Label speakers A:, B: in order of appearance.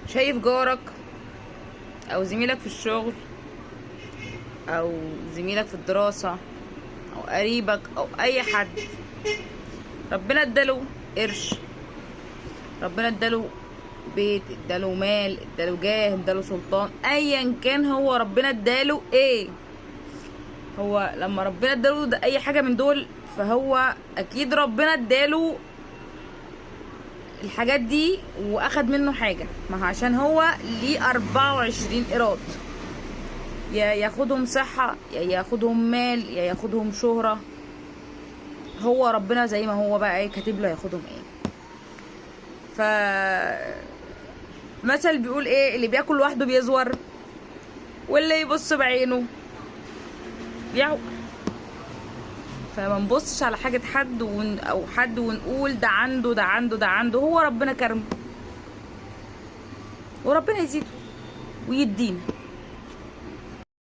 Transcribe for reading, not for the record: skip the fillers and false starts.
A: شايف جارك او زميلك في الشغل او زميلك في الدراسة او قريبك او اي حد ربنا اداله قرش، ربنا اداله بيت، اداله مال، اداله جاه، اداله سلطان، ايا كان هو ربنا اداله ايه. هو لما ربنا اداله ده اي حاجة من دول، فهو اكيد ربنا اداله الحاجات دي واخد منه حاجة. ما هو عشان هو ليه 24 قيراط، يا ياخدهم صحة، يا ياخدهم مال، يا ياخدهم شهرة. هو ربنا زي ما هو بقى ايه كاتب له ياخدهم ايه. ف مثل بيقول ايه، اللي بياكل لوحده بيزور، واللي يبص بعينه يعوق. فما نبصش على حاجة حد او حد ونقول ده عنده ده عنده ده عنده. هو ربنا كرمه وربنا يزيده ويدينا.